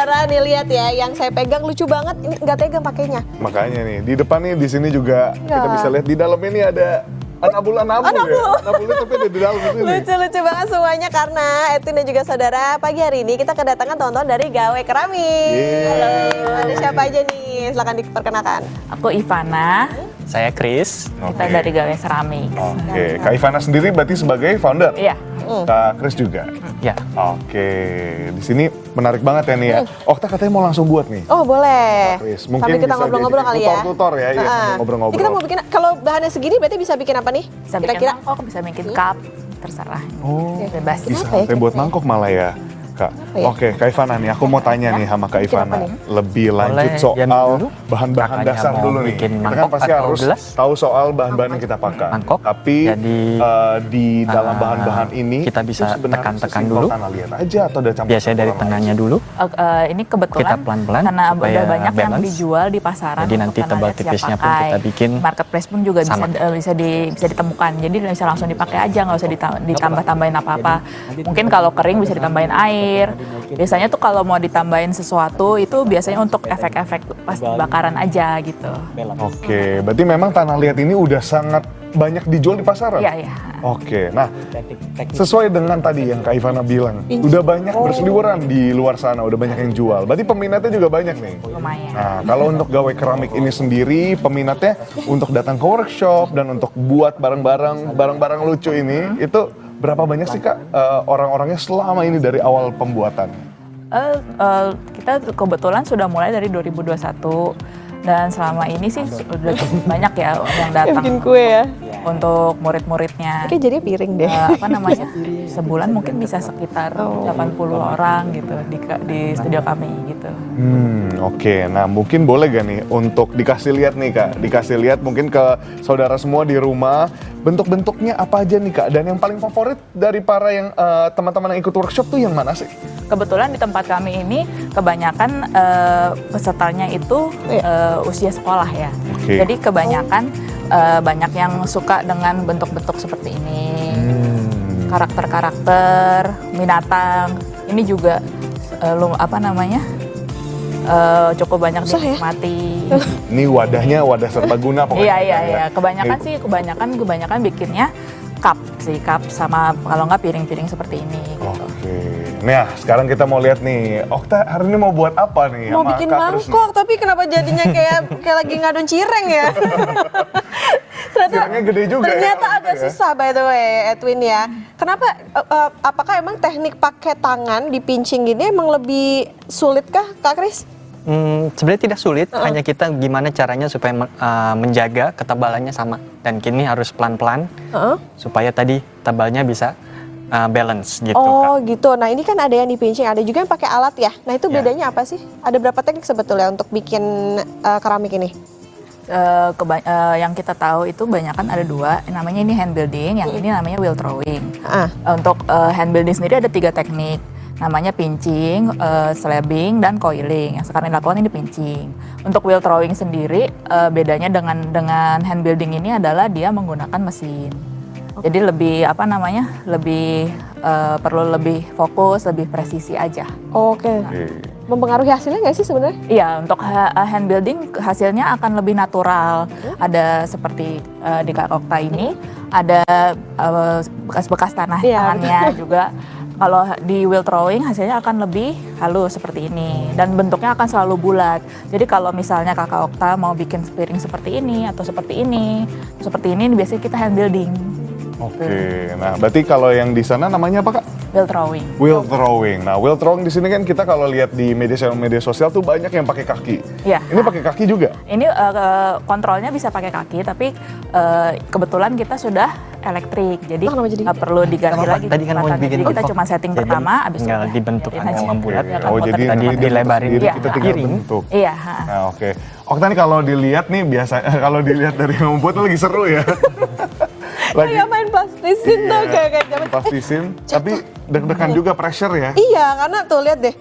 saudara nih lihat ya, yang saya pegang lucu banget. Ini nggak tega pakainya. Makanya nih, di depan nih di sini juga Ya. kita bisa lihat di dalam ini ada anabul-anabul ya. Anabul tapi ada di dalam sini. Lucu-lucu banget semuanya karena Edwin dan juga saudara, pagi hari ini kita kedatangan tonton dari Gawe Keramik. Yeay. Halo, ada siapa aja nih? Silakan diperkenalkan. Aku Ivana, Saya Chris. kita dari Gawe Keramik. Oke, Kak Ivana sendiri berarti sebagai founder. Iya. Kak Chris juga. Ya, Oke, di sini menarik banget ya nih ya. Okta katanya mau langsung buat nih. Oh boleh. Chris, Sambil kita bisa ngobrol-ngobrol jadi kali ya. tutor ya, ya sambil Ini ngobrol-ngobrol. kita mau bikin, kalau bahannya segini berarti bisa bikin apa nih? Bisa bikin mangkok, bisa bikin cup, terserah. Oh, Bebas. bisa Kenapa ya sampai buat kira-kira? mangkok malah ya, Kak. ya? Oke, Kak Ivana nih, aku mau tanya nih sama Kak Bikin apa Ivana. nih? Lebih lanjut Boleh, soal diambil dulu. bahan-bahan Kakaknya dasar mau dulu nih. bikin Kita kan mangkok pasti atau harus gelas? tahu soal bahan-bahan yang kita pakai. Mangkok. Tapi Jadi, di dalam bahan-bahan ini kita bisa itu sebenarnya tekan-tekan sesimpel dulu. tanah liat aja atau ada campur biasanya dari tengahnya dulu. Ini kebetulan Kita pelan-pelan karena supaya udah banyak yang balance. dijual di pasaran. Jadi untuk nanti tanah tebal liat siap tipisnya pun pakai. kita bikin Marketplace pun juga sama. bisa ditemukan. Jadi bisa langsung dipakai aja, nggak usah ditambah-tambahin apa-apa. Mungkin kalau kering bisa ditambahin air. Biasanya tuh kalau mau ditambahin sesuatu itu biasanya untuk efek-efek pas bakaran aja gitu. Oke, berarti memang tanah liat ini udah sangat banyak dijual di pasaran? Iya, iya. Oke, nah sesuai dengan tadi yang Kak Ivana bilang, udah banyak berseliweran di luar sana, udah banyak yang jual. Berarti peminatnya juga banyak nih. Lumayan. Nah, kalau untuk Gawe Keramik ini sendiri, peminatnya untuk datang ke workshop dan untuk buat barang-barang lucu ini, itu berapa banyak sih Kak orang-orangnya selama ini dari awal pembuatan? Kita kebetulan sudah mulai dari 2021 dan selama ini sih sudah cukup banyak ya yang datang Bikin kue ya. untuk murid-muridnya. Oke, jadi piring deh. Apa namanya, sebulan mungkin bisa sekitar 80 orang gitu di studio kami gitu. Oke, nah mungkin boleh gak nih untuk dikasih lihat nih Kak, dikasih lihat mungkin ke saudara semua di rumah, bentuk-bentuknya apa aja nih Kak, dan yang paling favorit dari para yang teman-teman yang ikut workshop tuh yang mana sih? Kebetulan di tempat kami ini kebanyakan pesertanya itu usia sekolah ya. Oke. Jadi kebanyakan banyak yang suka dengan bentuk-bentuk seperti ini. Karakter-karakter, binatang. Ini juga cukup banyak Susah ya? dinikmati. Ini wadahnya wadah serbaguna pokoknya. Iya. Kebanyakan bikinnya cup sama kalau nggak piring-piring seperti ini. Gitu. Oke. Nah, sekarang kita mau lihat nih, Okta hari ini mau buat apa nih? Mau sama bikin Kak Chris nih? mangkok, tapi kenapa jadinya kayak lagi ngadon cireng ya? Cirengnya gede juga ya, Ternyata kalau agak gitu ya. susah by the way, Edwin ya. Kenapa? Apakah emang teknik pakai tangan dipincing gini emang lebih sulit kah, Kak Chris? sebenarnya tidak sulit, hanya kita gimana caranya supaya menjaga ketebalannya sama. Dan kini harus pelan-pelan supaya tadi tebalnya bisa balance gitu Oh Kak. gitu. Nah ini kan ada yang dipincing, ada juga yang pakai alat ya. Nah itu Ya. bedanya apa sih? Ada berapa teknik sebetulnya untuk bikin keramik ini? Yang kita tahu itu banyakan ada dua, namanya ini hand building, yang ini namanya wheel throwing. Untuk hand building sendiri ada 3 teknik, namanya pinching, slabbing, dan coiling. Yang sekarang dilakukan ini pinching. Untuk wheel throwing sendiri bedanya dengan hand building ini adalah dia menggunakan mesin. Jadi lebih perlu lebih fokus, lebih presisi aja. Oke. Mempengaruhi hasilnya nggak sih sebenarnya? Iya, untuk hand building hasilnya akan lebih natural. Ada seperti di Kak Okta ini, ada bekas-bekas tangannya juga. Kalau di wheel throwing hasilnya akan lebih halus seperti ini dan bentuknya akan selalu bulat. Jadi kalau misalnya Kakak Okta mau bikin piring seperti ini atau seperti ini biasanya kita hand building. Oke, nah berarti kalau yang di sana namanya apa Kak? Wheel throwing. Wheel throwing. Nah, wheel throwing di sini kan kita kalau lihat di media sosial tuh banyak yang pakai kaki. Iya. Ini pakai kaki juga? Ini kontrolnya bisa pakai kaki, tapi kebetulan kita sudah elektrik, jadi Kenapa jadi? nggak perlu diganti Kenapa? lagi Tadi kan mau kecepatannya. bikin Jadi kita mangkok. cuma setting Jadi pertama, abis tinggal itu dibentuk jadiin yang aja. membulat. Biar Oh, kamu jadi tetap tadi nanti dia dilebarin. sendiri, Iya, kita tinggal giring. bentuk. Iya. Nah, oke. Okta nih kalau dilihat nih biasa kalau dilihat dari yang membuat tuh lagi seru ya. Kayak main plastisin tuh kayak zaman. Plastisin, tapi deg-degan juga pressure ya. Iya, karena tuh lihat deh.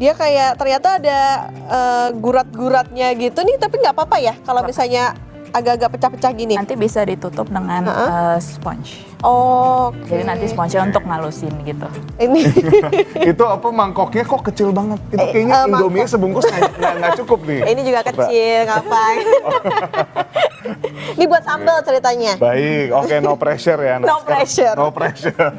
Dia kayak ternyata ada gurat-guratnya gitu nih, tapi nggak apa-apa ya kalau misalnya agak-agak pecah-pecah gini? Nanti bisa ditutup dengan sponge. Oke. Jadi nanti sponge-nya untuk ngalusin gitu. Ini Itu apa mangkoknya kok kecil banget? Itu kayaknya Indomie sebungkus nggak cukup nih. ini juga kecil, ngapain? Ini buat sambal ceritanya. Baik, oke, no pressure ya. Nah, No sekarang- pressure. No pressure.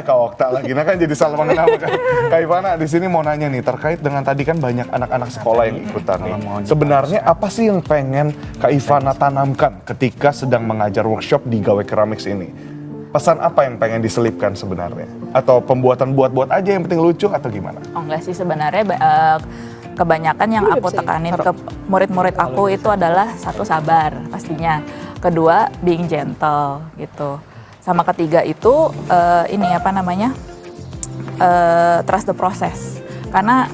Kak Okta lagi. Nah kan jadi salah mengenal kan. Kak Ivana di sini mau nanya nih terkait dengan tadi kan banyak anak-anak sekolah yang ikutan nih. Sebenarnya apa sih yang pengen Kak Ivana tanamkan ketika sedang mengajar workshop di Gawe Keramiks ini? Pesan apa yang pengen diselipkan sebenarnya? Atau pembuatan buat-buat aja yang penting lucu atau gimana? Oh enggak sih sebenarnya kebanyakan yang aku tekanin ke murid-murid aku itu adalah satu, sabar pastinya. Kedua, being gentle gitu. Sama ketiga itu ini apa namanya? Trust the process. Karena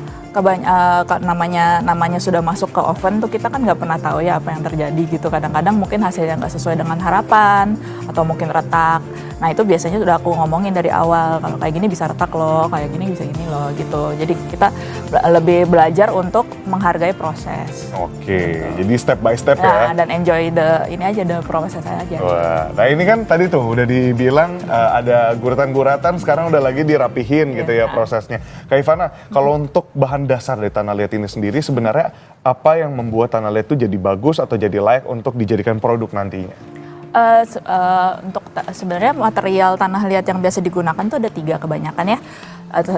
namanya sudah masuk ke oven tuh kita kan nggak pernah tahu ya apa yang terjadi gitu. Kadang-kadang mungkin hasilnya nggak sesuai dengan harapan atau mungkin retak. Nah itu biasanya sudah aku ngomongin dari awal, kalau kayak gini bisa retak loh, kayak gini bisa gini loh gitu. Jadi kita lebih belajar untuk menghargai proses. Oke, jadi step by step ya. Dan enjoy the proses aja. Wah, nah ini kan tadi tuh udah dibilang ada guratan-guratan, sekarang udah lagi dirapihin gitu ya prosesnya. Kak Ivana, kalau untuk bahan dasar dari tanah liat ini sendiri sebenarnya apa yang membuat tanah liat itu jadi bagus atau jadi layak untuk dijadikan produk nantinya? Sebenarnya material tanah liat yang biasa digunakan itu ada 3 kebanyakan ya.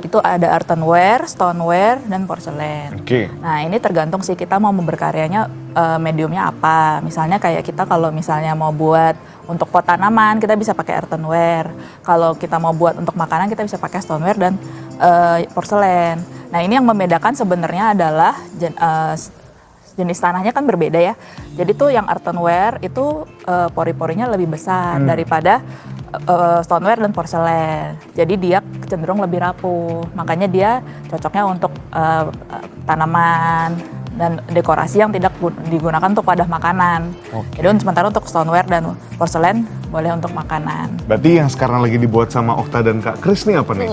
Itu ada earthenware, stoneware, dan porselen. Oke. Nah ini tergantung sih kita mau berkaryanya mediumnya apa. Misalnya kayak kita kalau misalnya mau buat untuk pot tanaman kita bisa pakai earthenware. Kalau kita mau buat untuk makanan kita bisa pakai stoneware dan porselen. Nah ini yang membedakan sebenarnya adalah jenis tanahnya kan berbeda ya. Jadi tuh yang earthenware itu pori-porinya lebih besar daripada stoneware dan porselen. Jadi dia cenderung lebih rapuh. Makanya dia cocoknya untuk tanaman dan dekorasi yang tidak digunakan untuk wadah makanan. Jadi sementara untuk stoneware dan porselen boleh untuk makanan. Berarti yang sekarang lagi dibuat sama Okta dan Kak Kris nih apa nih?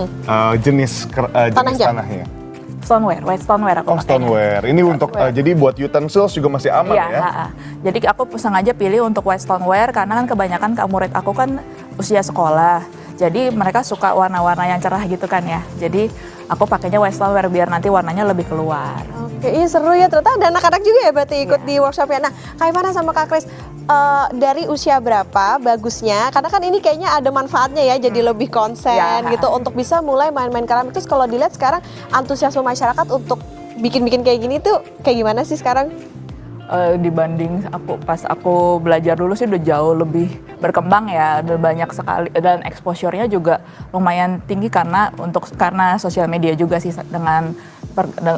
Jenis tanahnya? Stoneware, white stoneware aku pakainya. Stoneware. Ini untuk jadi buat utensils juga masih aman Iya, ya? Jadi aku sengaja pilih untuk white stoneware karena kan kebanyakan murid aku kan usia sekolah. Jadi mereka suka warna-warna yang cerah gitu kan ya. Jadi aku pakainya white stoneware biar nanti warnanya lebih keluar. Oke, iya seru ya, ternyata ada anak-anak juga ya berarti ikut di workshopnya. Nah, Kak Ivana sama Kak Kris, dari usia berapa bagusnya? Karena kan ini kayaknya ada manfaatnya ya, jadi lebih konsen gitu untuk bisa mulai main-main keramik. Terus kalau dilihat sekarang antusiasme masyarakat untuk bikin-bikin kayak gini tuh kayak gimana sih sekarang? Dibanding pas aku belajar dulu sih udah jauh lebih berkembang ya, udah banyak sekali dan exposure-nya juga lumayan tinggi karena sosial media juga sih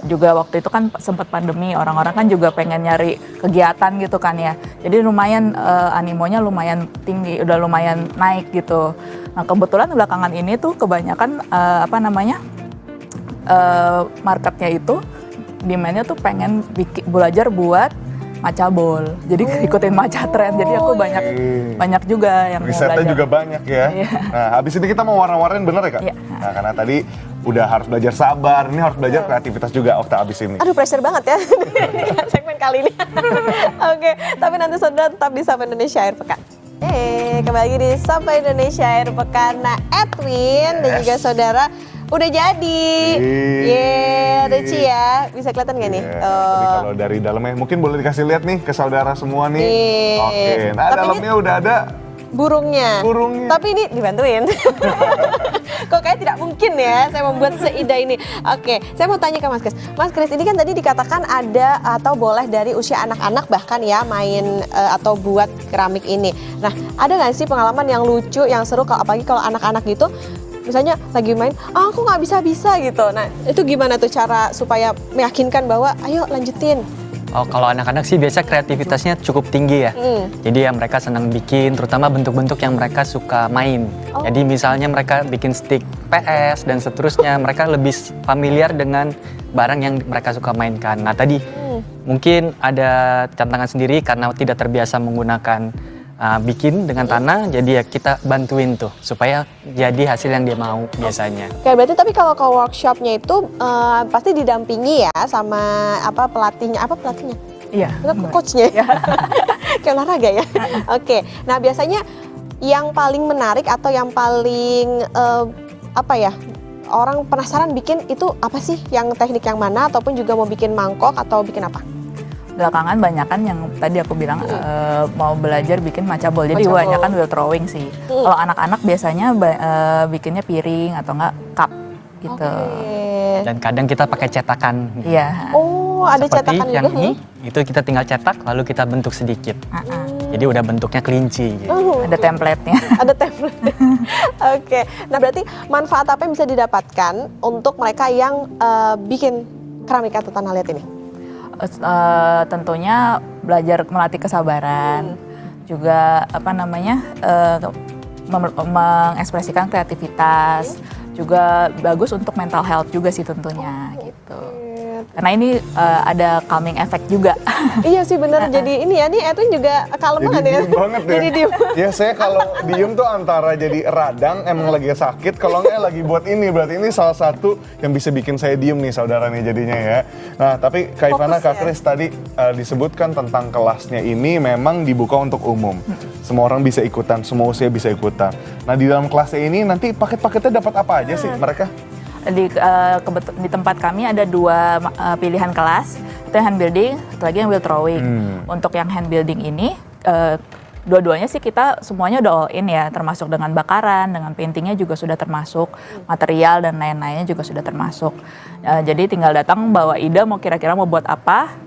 juga waktu itu kan sempat pandemi, orang-orang kan juga pengen nyari kegiatan gitu kan ya. Jadi lumayan animonya lumayan tinggi, udah lumayan naik gitu. Nah, kebetulan belakangan ini tuh kebanyakan marketnya itu demand-nya tuh pengen belajar buat matcha bowl. Jadi ikutin matcha trend. Jadi aku banyak juga yang mau Risetnya belajar. juga banyak ya. Iya. Nah, habis ini kita mau warna-warnain bener ya Kak? Iya. Nah, karena tadi udah harus belajar sabar, ini harus belajar kreativitas juga Okta abis ini. Aduh, pressure banget ya segmen kali ini. Oke, tapi nanti saudara tetap di Sapa Indonesia Akhir Pekan. Kembali lagi di Sapa Indonesia Akhir Pekan. Nah, Edwin dan juga saudara udah jadi. Reci ya. Bisa kelihatan gak nih? Tapi kalau dari dalamnya mungkin boleh dikasih lihat nih ke saudara semua nih. Nih. Oke, nah Tapi dalamnya udah ada burungnya. Tapi ini dibantuin. Kok kayak tidak mungkin ya saya membuat seindah ini. Oke, saya mau tanya ke Mas Kris. Mas Kris, ini kan tadi dikatakan ada atau boleh dari usia anak-anak bahkan ya main atau buat keramik ini. Nah, ada nggak sih pengalaman yang lucu, yang seru, apalagi kalau anak-anak gitu, misalnya lagi main, aku nggak bisa gitu. Nah, itu gimana tuh cara supaya meyakinkan bahwa ayo lanjutin? Oh, kalau anak-anak sih biasa kreativitasnya cukup tinggi ya. Jadi ya mereka senang bikin, terutama bentuk-bentuk yang mereka suka main. Jadi misalnya mereka bikin stick PS dan seterusnya, mereka lebih familiar dengan barang yang mereka suka mainkan. Nah tadi mungkin ada tantangan sendiri karena tidak terbiasa menggunakan bikin dengan tanah, jadi ya kita bantuin tuh supaya jadi hasil yang dia mau biasanya. Oke, berarti tapi kalau ke workshopnya itu pasti didampingi ya sama pelatihnya? Iya. Coachnya. Kayak olahraga ya. Oke. Nah, biasanya yang paling menarik atau yang paling apa ya? Orang penasaran bikin itu apa sih? Yang teknik yang mana ataupun juga mau bikin mangkok atau bikin apa? Belakangan banyakan yang tadi aku bilang mau belajar bikin macabol. Jadi banyakan wheel throwing sih. Kalau anak-anak biasanya bikinnya piring atau enggak cup gitu. Dan kadang kita pakai cetakan. Iya. Oh, ada Seperti cetakan yang juga. ini, itu kita tinggal cetak lalu kita bentuk sedikit. Jadi udah bentuknya kelinci gitu. Ada template-nya. Ada template. Oke. Nah, berarti manfaat apa yang bisa didapatkan untuk mereka yang bikin keramik atau tanah liat ini? Tentunya belajar melatih kesabaran, juga apa namanya mengekspresikan kreativitas, juga bagus untuk mental health juga sih tentunya gitu. Karena ini ada calming effect juga. Iya sih bener, jadi ini ya, nih Edwin juga kalem banget ya. Diem banget ya. Jadi diem. Ya saya kalau diem tuh antara jadi radang, emang lagi sakit, kalau nggak lagi buat ini, berarti ini salah satu yang bisa bikin saya diem nih saudara nih jadinya ya. Nah tapi Kak Ivana, Kak Kris tadi disebutkan tentang kelasnya ini memang dibuka untuk umum. Semua orang bisa ikutan, semua usia bisa ikutan. Nah di dalam kelasnya ini nanti paket-paketnya dapat apa aja sih mereka? Di tempat kami ada 2 pilihan kelas, itu yang hand building, satu lagi yang wheel throwing. Untuk yang hand building ini, dua-duanya sih kita semuanya udah all in ya, termasuk dengan bakaran, dengan paintingnya juga sudah termasuk, material dan lain-lainnya juga sudah termasuk. Jadi tinggal datang bawa ide mau kira-kira mau buat apa,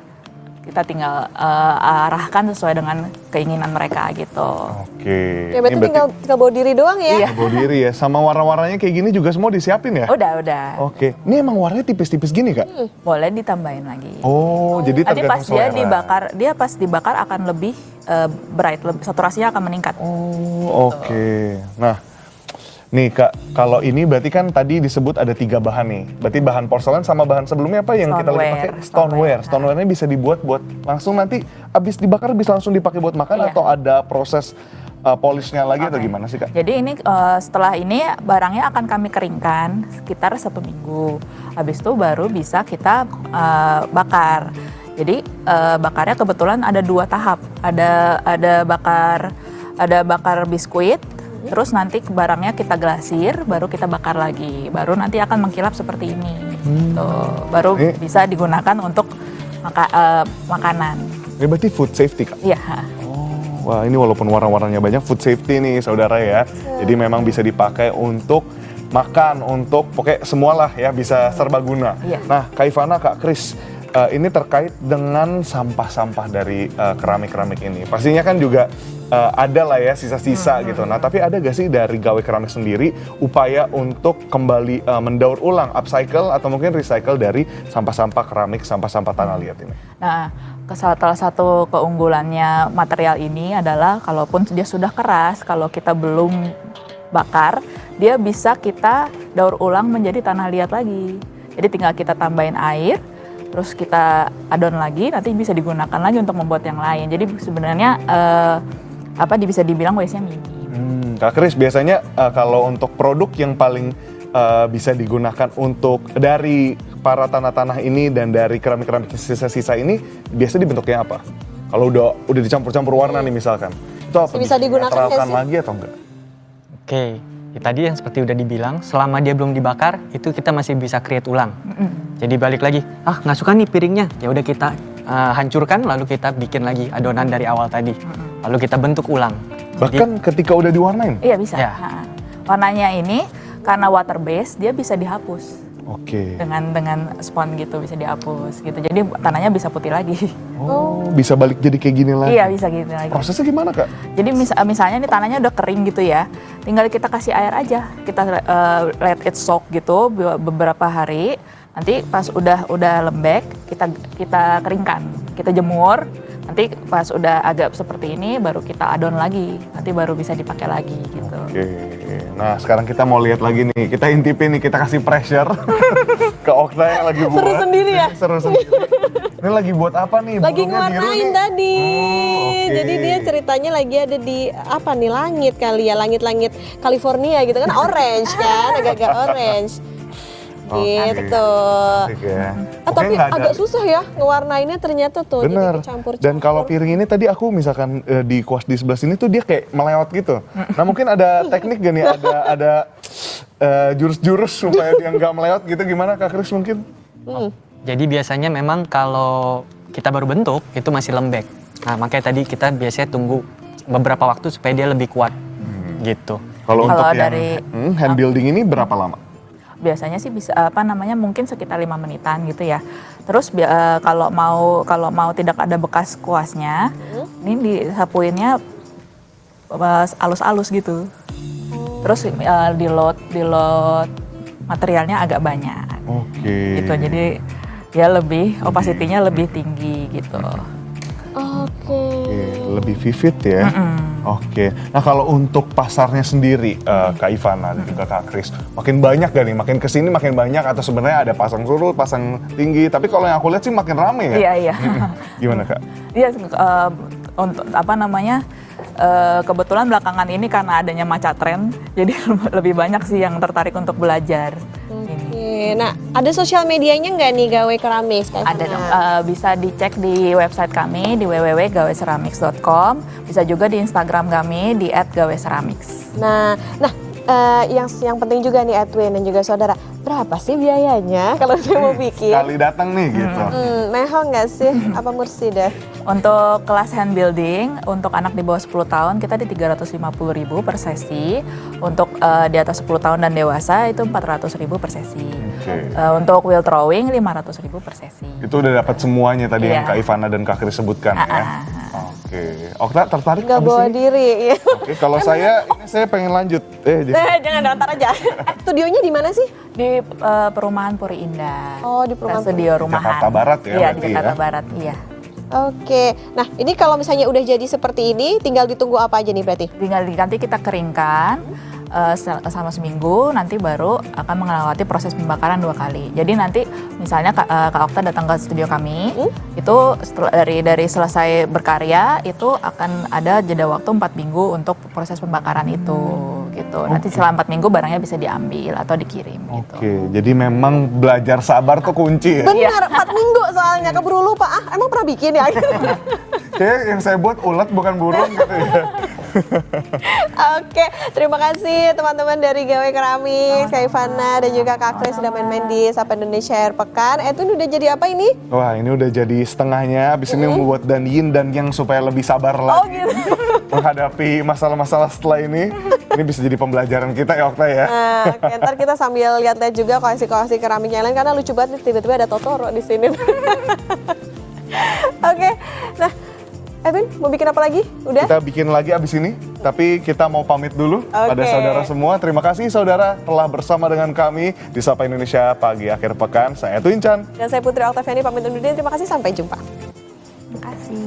kita tinggal arahkan sesuai dengan keinginan mereka gitu. Oke. Ya berarti tinggal bawa diri doang ya? Iya. Bawa diri ya, sama warna-warnanya kayak gini juga semua disiapin ya? Udah. Oke, ini emang warnanya tipis-tipis gini Kak? Boleh ditambahin lagi. Oh, jadi Nanti tergantung pas dia selera. dibakar, dia pas dibakar akan lebih bright, saturasinya akan meningkat. Oh, oke. Nah, nih Kak, kalau ini berarti kan tadi disebut ada 3 bahan nih. Berarti bahan porselen sama bahan sebelumnya apa yang kita lagi pakai? Stoneware. Stoneware-nya bisa dibuat buat langsung nanti abis dibakar bisa langsung dipakai buat makan Iya. atau ada proses polishnya lagi atau gimana sih Kak? Jadi ini setelah ini barangnya akan kami keringkan sekitar 1 minggu. Habis itu baru bisa kita bakar. Jadi bakarnya kebetulan ada 2 tahap. Ada bakar biskuit. Terus nanti barangnya kita glasir, baru kita bakar lagi. Baru nanti akan mengkilap seperti ini. Tuh, baru bisa digunakan untuk makanan. Ini berarti food safety Kak? Iya. Wah ini walaupun warna-warnanya banyak, food safety nih saudara ya. Jadi memang bisa dipakai untuk makan, untuk pokoknya semualah ya bisa serbaguna. Iya. Nah Kak Ivana, Kak Kris, ini terkait dengan sampah-sampah dari keramik-keramik ini. Pastinya kan juga ada lah ya sisa-sisa gitu. Nah tapi ada gak sih dari gawe keramik sendiri upaya untuk kembali mendaur ulang, upcycle atau mungkin recycle dari sampah-sampah keramik, sampah-sampah tanah liat ini? Nah, salah satu keunggulannya material ini adalah kalaupun dia sudah keras, kalau kita belum bakar, dia bisa kita daur ulang menjadi tanah liat lagi. Jadi tinggal kita tambahin air, terus kita adon lagi, nanti bisa digunakan lagi untuk membuat yang lain. Jadi sebenarnya bisa dibilang waste-nya minim. Kak Kris, biasanya kalau untuk produk yang paling bisa digunakan untuk dari para tanah-tanah ini dan dari keramik-keramik sisa-sisa ini, biasa dibentuknya apa? Kalau udah dicampur-campur warna nih misalkan, itu apa? Bisa digunakan nggak ditetralkan sih? lagi atau enggak? Oke, ya tadi yang seperti udah dibilang, selama dia belum dibakar, itu kita masih bisa create ulang. Jadi balik lagi, nggak suka nih piringnya, ya udah kita hancurkan, lalu kita bikin lagi adonan dari awal tadi, lalu kita bentuk ulang. Bahkan ketika udah diwarnain? Iya bisa. Ya. Nah, warnanya ini karena water base, dia bisa dihapus. Oke. Dengan spons gitu bisa dihapus gitu. Jadi tanahnya bisa putih lagi. Oh, bisa balik jadi kayak gini lagi? Iya bisa gitu lagi. Prosesnya gimana Kak? Jadi misalnya nih tanahnya udah kering gitu ya, tinggal kita kasih air aja, kita let it soak gitu beberapa hari. Nanti pas udah lembek, kita keringkan, kita jemur. Nanti pas udah agak seperti ini, baru kita adon lagi. Nanti baru bisa dipakai lagi gitu. Oke. Nah sekarang kita mau lihat lagi nih, kita intipin nih, kita kasih pressure ke Okta yang lagi buat. Seru sendiri ya? Seru sendiri. Ini lagi buat apa nih? Lagi Burungnya biru ngewarnain nih. tadi. oke. Jadi dia ceritanya lagi ada di apa nih, langit kali ya, langit-langit California gitu kan, orange kan, agak-agak orange. Gitu. Asik ya. Tapi nggak ada- agak susah ya ngewarnainnya ternyata tuh. Bener. Jadi kecampur-campur. Dan kalau piring ini tadi aku misalkan di kuas di sebelah sini tuh dia kayak melewat gitu. Nah mungkin ada teknik gak nih? Ada jurus-jurus supaya dia nggak melewat gitu, gimana Kak Kris mungkin? Jadi biasanya memang kalau kita baru bentuk itu masih lembek. Nah makanya tadi kita biasanya tunggu beberapa waktu supaya dia lebih kuat gitu. Kalau untuk Kalau yang dari- hand building ini berapa lama? Biasanya sih bisa mungkin sekitar 5 menitan gitu ya. Terus kalau mau tidak ada bekas kuasnya, ini disapuinnya alus-alus gitu. Terus di load materialnya agak banyak. Oke. Gitu. Jadi ya lebih opacity-nya lebih tinggi gitu. Oke. Oke, lebih vivid ya. Oke. Nah kalau untuk pasarnya sendiri, Kak Ivana dan juga Kak Kris, makin banyak gak nih? Makin kesini makin banyak atau sebenarnya ada pasang surut, pasang tinggi? Tapi kalau yang aku lihat sih makin rame ya. Iya, iya. Gimana Kak? Iya, untuk kebetulan belakangan ini karena adanya Maca Trend, jadi lebih banyak sih yang tertarik untuk belajar. Oke. Nah, ada sosial medianya nggak nih gawe keramik? Ada dong, bisa dicek di website kami di www.gaweceramics.com, bisa juga di Instagram kami di @gaweceramics. Nah, yang penting juga nih Edwin dan juga saudara, berapa sih biayanya kalau saya mau bikin? Kali datang nih gitu. Mehong nggak sih? Apa mursi deh? Untuk kelas hand building, untuk anak di bawah 10 tahun kita di 350.000 per sesi. Untuk di atas 10 tahun dan dewasa itu 400.000 per sesi. Oke. Untuk wheel throwing 500.000 per sesi. Itu udah dapat semuanya tadi yang Iya. Kak Ivana dan Kak Kris sebutkan ya. Oke. Okta tertarik Nggak abis bawa ini? diri. Ya. Oke, kalau saya pengen lanjut. Jangan ntar aja. Studionya di mana sih? Di perumahan Puri Indah. Oh, di perumahan Studio rumahan. Jakarta Barat ya, Iya, berarti di Jakarta ya. Barat, iya. Oke. Nah, ini kalau misalnya udah jadi seperti ini, tinggal ditunggu apa aja nih berarti? Tinggal nanti kita keringkan selama seminggu, nanti baru akan melewati proses pembakaran 2 kali. Jadi nanti misalnya Kak Okta datang ke studio kami, itu dari selesai berkarya itu akan ada jeda waktu 4 minggu untuk proses pembakaran itu gitu. Nanti selama 4 minggu barangnya bisa diambil atau dikirim gitu. Oke, jadi memang belajar sabar tuh kunci ya. Benar, 4 minggu soalnya keburu lupa. Emang pernah bikin ya? Kayak yang saya buat ulat bukan burung gitu ya. Oke, terima kasih teman-teman dari Gawe Keramik, Kak Ivana dan juga Kak Kris sudah main-main di Sapa Indonesia Air Pekan. Itu udah jadi apa ini? Wah, ini udah jadi setengahnya. Abis ini membuat dan yin dan yang supaya lebih sabar lagi menghadapi masalah-masalah setelah ini. Ini bisa jadi pembelajaran kita ya Okta ya. Nah, oke, ntar kita sambil lihat-lihat juga koleksi-koleksi keramik yang lain karena lucu banget nih, tiba-tiba ada Totoro di sini. Oke, nah Edwin mau bikin apa lagi? Udah? Kita bikin lagi abis ini, tapi kita mau pamit dulu pada Oke. saudara semua. Terima kasih saudara telah bersama dengan kami di Sapa Indonesia Pagi Akhir Pekan. Saya Edwin Chan. Dan saya Putri Oktaviani pamit undur diri. Terima kasih, sampai jumpa. Terima kasih.